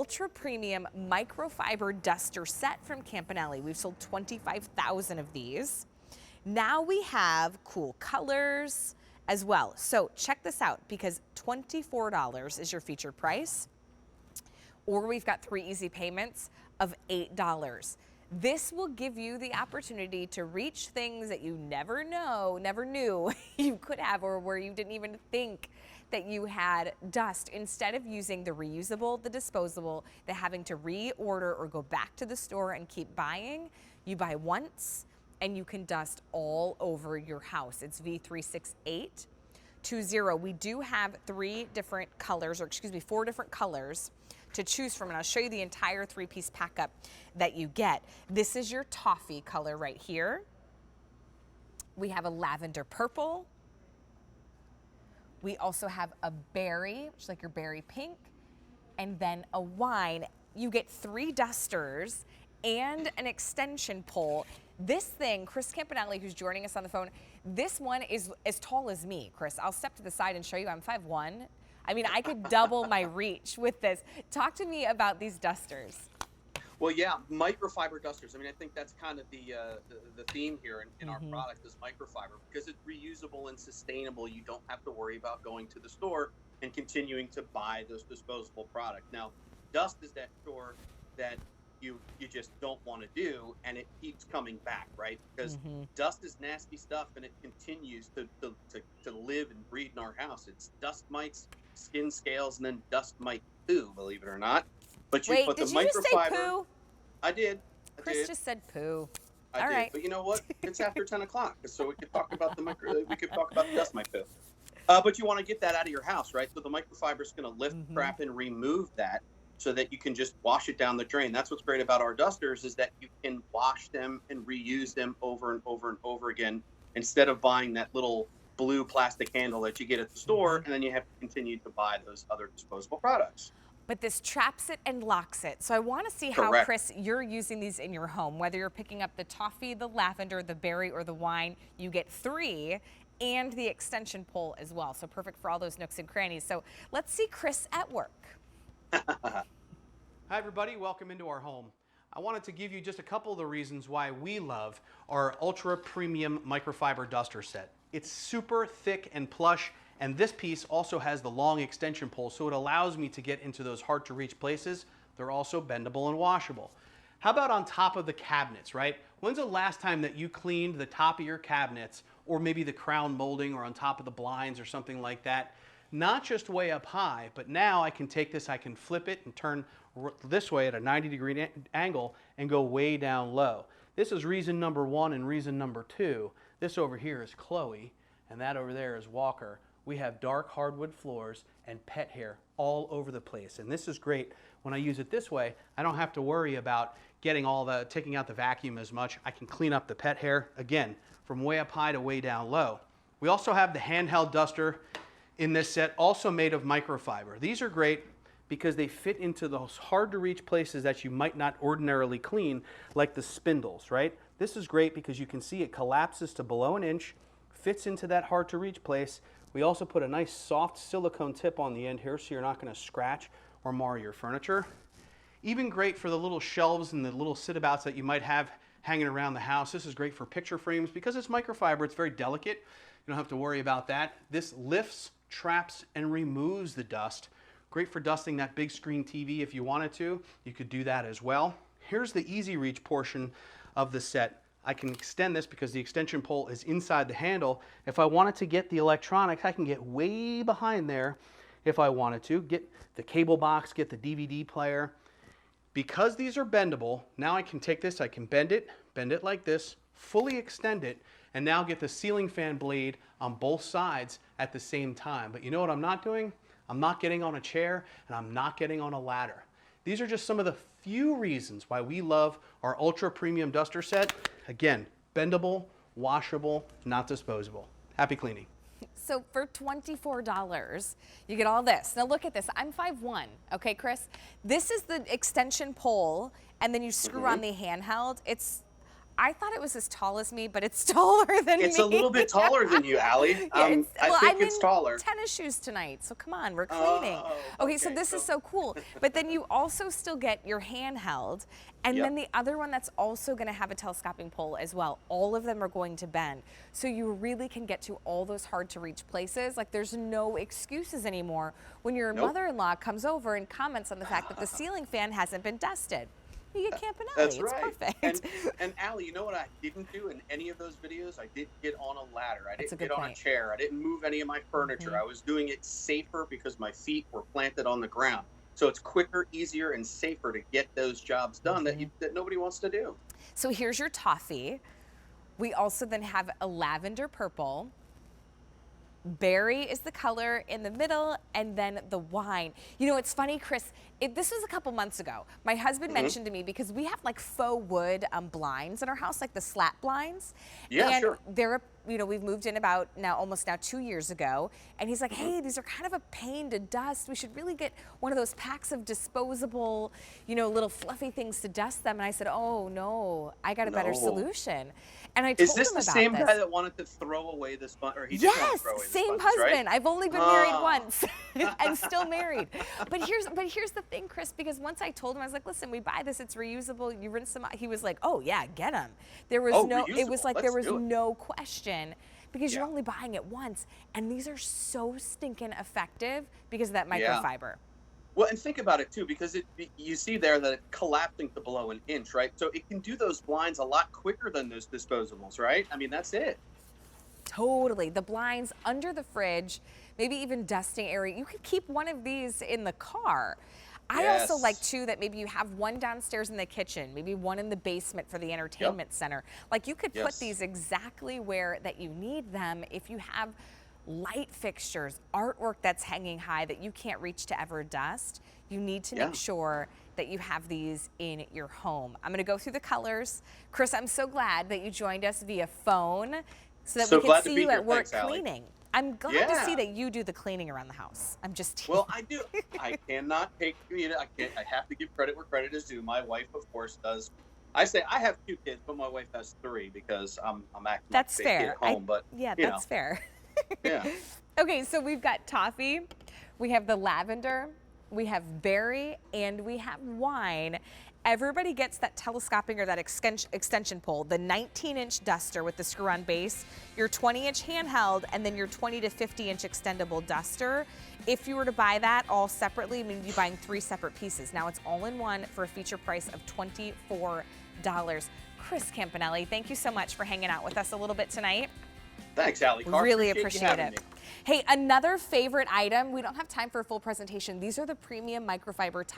ultra premium microfiber duster set from Campanelli. We've sold 25,000 of these. Now we have cool colors as well. So check this out, because $24 is your featured price, or we've got 3 easy payments of $8. This will give you the opportunity to reach things that you never knew you could have, or where you didn't even think that you had dust. Instead of using the reusable, the disposable, the having to reorder or go back to the store and keep buying, you buy once and you can dust all over your house. It's V36820. We do have 4 different colors to choose from, and I'll show you the entire 3-piece pack up that you get. This is your toffee color right here. We have a lavender purple. We also have a berry, which is like your berry pink, and then a wine. You get 3 dusters and an extension pole. This thing, Chris Campanelli, who's joining us on the phone, this one is as tall as me, Chris. I'll step to the side and show you. I'm 5'1". I mean, I could double my reach with this. Talk to me about these dusters. Well, yeah, microfiber dusters. I mean, I think that's kind of the theme here in our product is microfiber, because it's reusable and sustainable. You don't have to worry about going to the store and continuing to buy those disposable products. Now, dust is that chore that you just don't want to do, and it keeps coming back, right? Because dust is nasty stuff, and it continues to live and breed in our house. It's dust mites, skin scales, and then dust mite poo, believe it or not. But you put the microfiber. Wait, did you just say poo? I did. Chris just said poo. I did. Right. But you know what? It's after 10 o'clock, so we could talk about the dust mite poo. But you want to get that out of your house, right? So the microfiber is going to lift crap and remove that, so that you can just wash it down the drain. That's what's great about our dusters, is that you can wash them and reuse them over and over and over again, instead of buying that little blue plastic handle that you get at the store, and then you have to continue to buy those other disposable products. But this traps it and locks it. So I want to see how, Chris, you're using these in your home. Whether you're picking up the toffee, the lavender, the berry, or the wine, you get 3, and the extension pole as well. So perfect for all those nooks and crannies. So let's see Chris at work. Hi everybody, welcome into our home. I wanted to give you just a couple of the reasons why we love our ultra premium microfiber duster set. It's super thick and plush, and this piece also has the long extension pole, so it allows me to get into those hard to reach places. They're also bendable and washable. How about on top of the cabinets, right? When's the last time that you cleaned the top of your cabinets, or maybe the crown molding, or on top of the blinds or something like that? Not just way up high, but now I can take this, I can flip it and turn this way at a 90-degree angle and go way down low. This is reason number 1, and reason number 2. This over here is Chloe, and that over there is Walker. We have dark hardwood floors and pet hair all over the place, and this is great. When I use it this way, I don't have to worry about taking out the vacuum as much. I can clean up the pet hair, again, from way up high to way down low. We also have the handheld duster in this set, also made of microfiber. These are great because they fit into those hard to reach places that you might not ordinarily clean, like the spindles, right? This is great because you can see it collapses to below 1 inch, fits into that hard to reach place. We also put a nice soft silicone tip on the end here, so you're not going to scratch or mar your furniture. Even great for the little shelves and the little sit-abouts that you might have hanging around the house. This is great for picture frames because it's microfiber. It's very delicate. You don't have to worry about that. This lifts, traps, and removes the dust. Great for dusting that big screen TV if you wanted to. You could do that as well. Here's the easy reach portion of the set. I can extend this because the extension pole is inside the handle. If I wanted to get the electronics, I can get way behind there if I wanted to. Get the cable box, get the DVD player. Because these are bendable, now I can take this, I can bend it like this, fully extend it, and now get the ceiling fan blade on both sides at the same time. But you know what I'm not doing? I'm not getting on a chair, and I'm not getting on a ladder. These are just some of the few reasons why we love our ultra premium duster set. Again, bendable, washable, not disposable. Happy cleaning. So for $24, you get all this. Now look at this. I'm 5'1", okay, Chris? This is the extension pole, and then you screw on the handheld. I thought it was as tall as me, but it's taller than me. It's a little bit taller than you, Allie. Yeah, I think I'm it's in taller. tennis shoes tonight, so come on, we're cleaning. Oh, okay, so this is so cool. But then you also still get your handheld, and then the other one that's also going to have a telescoping pole as well. All of them are going to bend, so you really can get to all those hard to reach places. Like there's no excuses anymore when your mother-in-law comes over and comments on the fact that the ceiling fan hasn't been dusted. You get Campanelli. That's it's right. perfect. And Allie, you know what I didn't do in any of those videos? I didn't get on a ladder. I That's a didn't good get on a point. chair. I didn't move any of my furniture. I was doing it safer because my feet were planted on the ground. So it's quicker, easier, and safer to get those jobs done that nobody wants to do. So here's your toffee. We also then have a lavender purple. Berry is the color in the middle, and then the wine. You know, it's funny, Chris, this was a couple months ago. My husband mentioned to me, because we have like faux wood blinds in our house, like the slat blinds. Yeah, and sure. they're, you know, we've moved in about almost 2 years ago. And he's like, hey, these are kind of a pain to dust. We should really get one of those packs of disposable, you know, little fluffy things to dust them. And I said, oh no, I got a better solution. And I told him about this. Is this the same guy that wanted to throw away the sponge? Or he didn't want to throw away the same sponges, husband. right? I've only been married once and still married. But here's the thing, Chris, because once I told him, I was like, listen, we buy this, it's reusable, you rinse them out. He was like, oh yeah, get them. There was it was like there was no question, because you're only buying it once, and these are so stinking effective because of that microfiber. Well, and think about it too, because you see there that it's collapsing to below an inch, right? So it can do those blinds a lot quicker than those disposables, right? I mean, that's it. Totally. The blinds under the fridge, maybe even dusting area. You could keep one of these in the car. I also like too that maybe you have one downstairs in the kitchen, maybe one in the basement for the entertainment center. Like you could put these exactly where that you need them. If you have light fixtures, artwork that's hanging high that you can't reach to ever dust, you need to make sure that you have these in your home. I'm going to go through the colors. Chris, I'm so glad that you joined us via phone so that we can see you at work cleaning. I'm glad to see that you do the cleaning around the house. I'm just teasing. Well, I do. I cannot take, you know, I have to give credit where credit is due. My wife, of course, does. I say I have 2 kids, but my wife has 3 because I'm acting like a big kid at home. But that's fair. Yeah. Okay, so we've got toffee, we have the lavender, we have berry, and we have wine. Everybody gets that telescopic or that extension pole, the 19-inch duster with the screw-on base, your 20-inch handheld, and then your 20 to 50-inch extendable duster. If you were to buy that all separately, I mean, you're buying 3 separate pieces. Now it's all in one for a feature price of $24. Chris Campanelli, thank you so much for hanging out with us a little bit tonight. Thanks, Allie. Really appreciate it. Hey, another favorite item. We don't have time for a full presentation. These are the premium microfiber